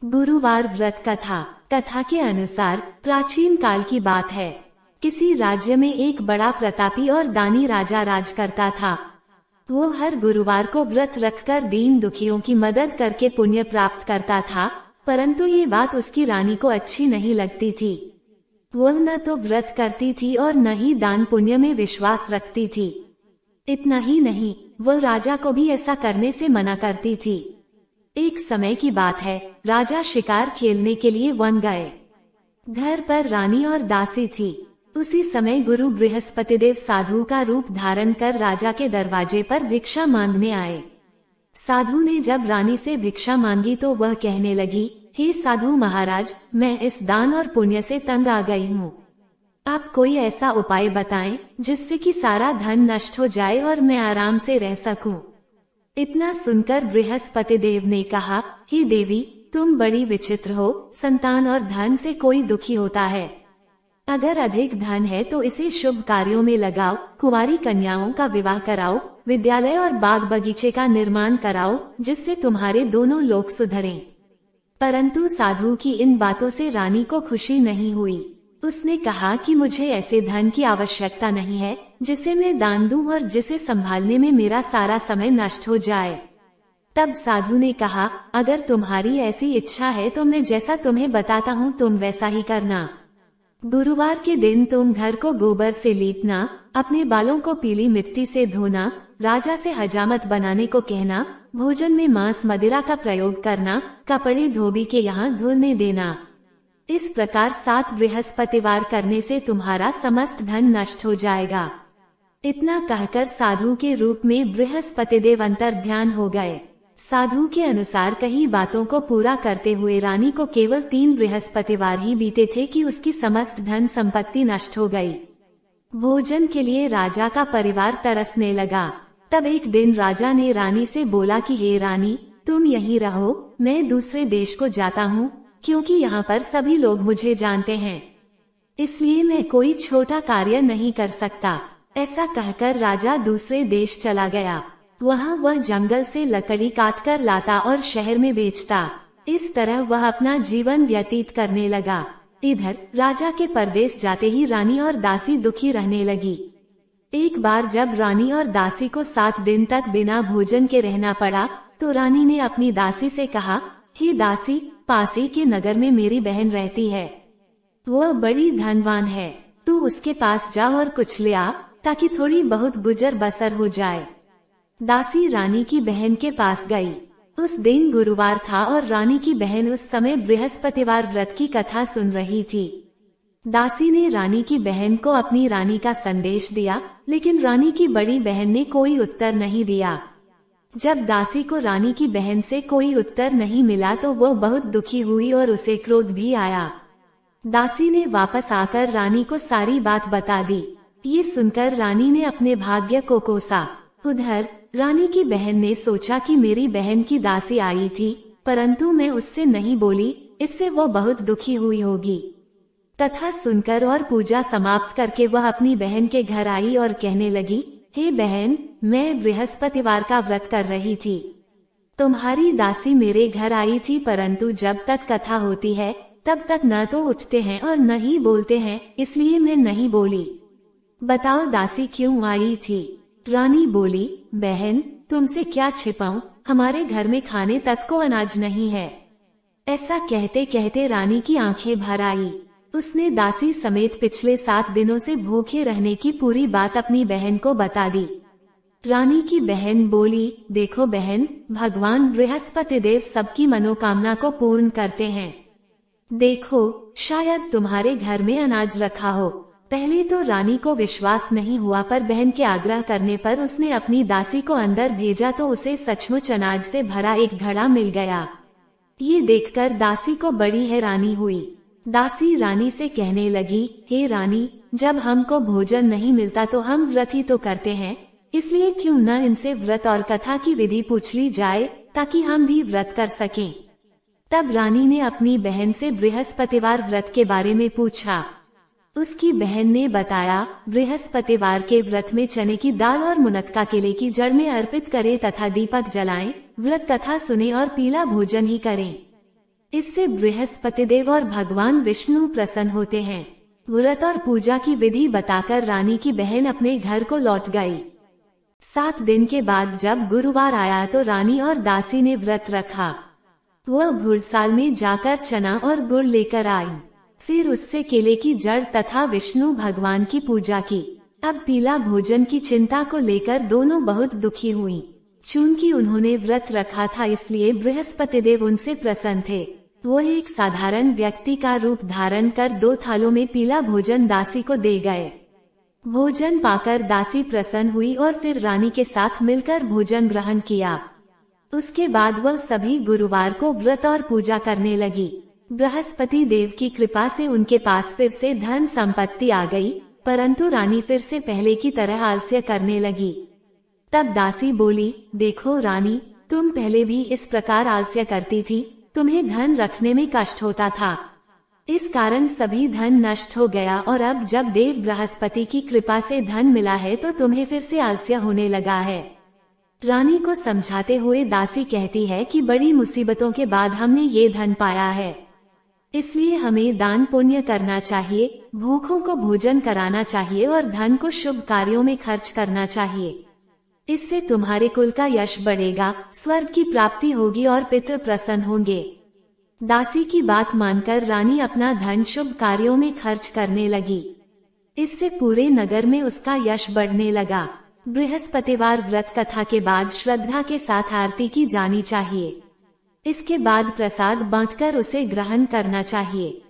गुरुवार व्रत कथा। कथा के अनुसार प्राचीन काल की बात है। किसी राज्य में एक बड़ा प्रतापी और दानी राजा राज करता था। वो हर गुरुवार को व्रत रखकर दीन दुखियों की मदद करके पुण्य प्राप्त करता था, परंतु ये बात उसकी रानी को अच्छी नहीं लगती थी। वह न तो व्रत करती थी और न ही दान पुण्य में विश्वास रखती थी। इतना ही नहीं, वह राजा को भी ऐसा करने से मना करती थी। एक समय की बात है, राजा शिकार खेलने के लिए वन गए। घर पर रानी और दासी थी। उसी समय गुरु बृहस्पतिदेव साधु का रूप धारण कर राजा के दरवाजे पर भिक्षा मांगने आए। साधु ने जब रानी से भिक्षा मांगी तो वह कहने लगी, हे साधु महाराज, मैं इस दान और पुण्य से तंग आ गई हूँ। आप कोई ऐसा उपाय बताएं जिससे कि सारा धन नष्ट हो जाए और मैं आराम से रह सकूं। इतना सुनकर बृहस्पतिदेव ने कहा, हे देवी, तुम बड़ी विचित्र हो। संतान और धन से कोई दुखी होता है। अगर अधिक धन है तो इसे शुभ कार्यों में लगाओ, कुंवारी कन्याओं का विवाह कराओ, विद्यालय और बाग बगीचे का निर्माण कराओ, जिससे तुम्हारे दोनों लोग सुधरें। परंतु साधु की इन बातों से रानी को खुशी नहीं हुई। उसने कहा कि मुझे ऐसे धन की आवश्यकता नहीं है जिसे मैं दान दूं और जिसे संभालने में मेरा सारा समय नष्ट हो जाए। तब साधु ने कहा, अगर तुम्हारी ऐसी इच्छा है तो मैं जैसा तुम्हें बताता हूँ तुम वैसा ही करना। गुरुवार के दिन तुम घर को गोबर से लीपना, अपने बालों को पीली मिट्टी से धोना, राजा से हजामत बनाने को कहना, भोजन में मांस मदिरा का प्रयोग करना, कपड़े धोबी के यहाँ धुलने देना। इस प्रकार 7 बृहस्पतिवार करने से तुम्हारा समस्त धन नष्ट हो जाएगा। इतना कहकर साधु के रूप में बृहस्पतिदेव अंतर्ध्यान हो गए। साधु के अनुसार कई बातों को पूरा करते हुए रानी को केवल 3 बृहस्पतिवार ही बीते थे कि उसकी समस्त धन संपत्ति नष्ट हो गई। भोजन के लिए राजा का परिवार तरसने लगा। तब एक दिन राजा ने रानी से बोला कि हे रानी, तुम यहीं रहो, मैं दूसरे देश को जाता हूँ, क्योंकि यहाँ पर सभी लोग मुझे जानते हैं, इसलिए मैं कोई छोटा कार्य नहीं कर सकता। ऐसा कहकर राजा दूसरे देश चला गया। वहाँ वह जंगल से लकड़ी काटकर लाता और शहर में बेचता। इस तरह वह अपना जीवन व्यतीत करने लगा। इधर राजा के परदेश जाते ही रानी और दासी दुखी रहने लगी। एक बार जब रानी और दासी को 7 दिन तक बिना भोजन के रहना पड़ा तो रानी ने अपनी दासी से कहा, हे दासी, पासी के नगर में मेरी बहन रहती है। वह बड़ी धनवान है, तू उसके पास जा और कुछ ले आ, ताकि थोड़ी बहुत गुजर बसर हो जाए। दासी रानी की बहन के पास गई। उस दिन गुरुवार था और रानी की बहन उस समय बृहस्पतिवार व्रत की कथा सुन रही थी। दासी ने रानी की बहन को अपनी रानी का संदेश दिया, लेकिन रानी की बड़ी बहन ने कोई उत्तर नहीं दिया। जब दासी को रानी की बहन से कोई उत्तर नहीं मिला तो वो बहुत दुखी हुई और उसे क्रोध भी आया। दासी ने वापस आकर रानी को सारी बात बता दी। ये सुनकर रानी ने अपने भाग्य को कोसा। उधर रानी की बहन ने सोचा कि मेरी बहन की दासी आई थी, परंतु मैं उससे नहीं बोली, इससे वो बहुत दुखी हुई होगी। कथा सुनकर और पूजा समाप्त करके वह अपनी बहन के घर आई और कहने लगी, हे बहन, मैं बृहस्पतिवार का व्रत कर रही थी। तुम्हारी दासी मेरे घर आई थी, परंतु जब तक कथा होती है तब तक न तो उठते हैं और न ही बोलते हैं, इसलिए मैं नहीं बोली। बताओ दासी क्यों आई थी? रानी बोली, बहन, तुमसे क्या छिपाऊं, हमारे घर में खाने तक को अनाज नहीं है। ऐसा कहते कहते रानी की आंखें भर आई। उसने दासी समेत पिछले 7 दिनों से भूखे रहने की पूरी बात अपनी बहन को बता दी। रानी की बहन बोली, देखो बहन, भगवान बृहस्पतिदेव सबकी मनोकामना को पूर्ण करते हैं। देखो, शायद तुम्हारे घर में अनाज रखा हो। पहले तो रानी को विश्वास नहीं हुआ, पर बहन के आग्रह करने पर उसने अपनी दासी को अंदर भेजा तो उसे सचमुच अनाज से भरा एक घड़ा मिल गया। ये देखकर दासी को बड़ी हैरानी हुई। दासी रानी से कहने लगी, हे रानी, जब हमको भोजन नहीं मिलता तो हम व्रत ही तो करते हैं, इसलिए क्यों न इनसे व्रत और कथा की विधि पूछ ली जाए, ताकि हम भी व्रत कर सकें। तब रानी ने अपनी बहन से बृहस्पतिवार व्रत के बारे में पूछा। उसकी बहन ने बताया, बृहस्पतिवार के व्रत में चने की दाल और मुनक्का केले की जड़ में अर्पित करें तथा दीपक जलाएं, व्रत कथा सुने और पीला भोजन ही करें। इससे बृहस्पतिदेव और भगवान विष्णु प्रसन्न होते हैं। व्रत और पूजा की विधि बताकर रानी की बहन अपने घर को लौट गई। 7 दिन के बाद जब गुरुवार आया तो रानी और दासी ने व्रत रखा। वह घुड़साल में जाकर चना और गुड़ लेकर आई। फिर उससे केले की जड़ तथा विष्णु भगवान की पूजा की। अब पीला भोजन की चिंता को लेकर दोनों बहुत दुखी हुई। चूंकि उन्होंने व्रत रखा था इसलिए बृहस्पतिदेव उनसे प्रसन्न थे। वो एक साधारण व्यक्ति का रूप धारण कर 2 थालों में पीला भोजन दासी को दे गए। भोजन पाकर दासी प्रसन्न हुई और फिर रानी के साथ मिलकर भोजन ग्रहण किया। उसके बाद वह सभी गुरुवार को व्रत और पूजा करने लगी। बृहस्पति देव की कृपा से उनके पास फिर से धन संपत्ति आ गई, परंतु रानी फिर से पहले की तरह आलस्य करने लगी। तब दासी बोली, देखो रानी, तुम पहले भी इस प्रकार आलस्य करती थी, तुम्हें धन रखने में कष्ट होता था, इस कारण सभी धन नष्ट हो गया और अब जब देव बृहस्पति की कृपा से धन मिला है तो तुम्हें फिर से आलस्य होने लगा है। रानी को समझाते हुए दासी कहती है कि बड़ी मुसीबतों के बाद हमने ये धन पाया है, इसलिए हमें दान पुण्य करना चाहिए, भूखों को भोजन कराना चाहिए और धन को शुभ कार्यों में खर्च करना चाहिए। इससे तुम्हारे कुल का यश बढ़ेगा, स्वर्ग की प्राप्ति होगी और पितृ प्रसन्न होंगे। दासी की बात मानकर रानी अपना धन शुभ कार्यों में खर्च करने लगी। इससे पूरे नगर में उसका यश बढ़ने लगा। बृहस्पतिवार व्रत कथा के बाद श्रद्धा के साथ आरती की जानी चाहिए। इसके बाद प्रसाद बांटकर उसे ग्रहण करना चाहिए।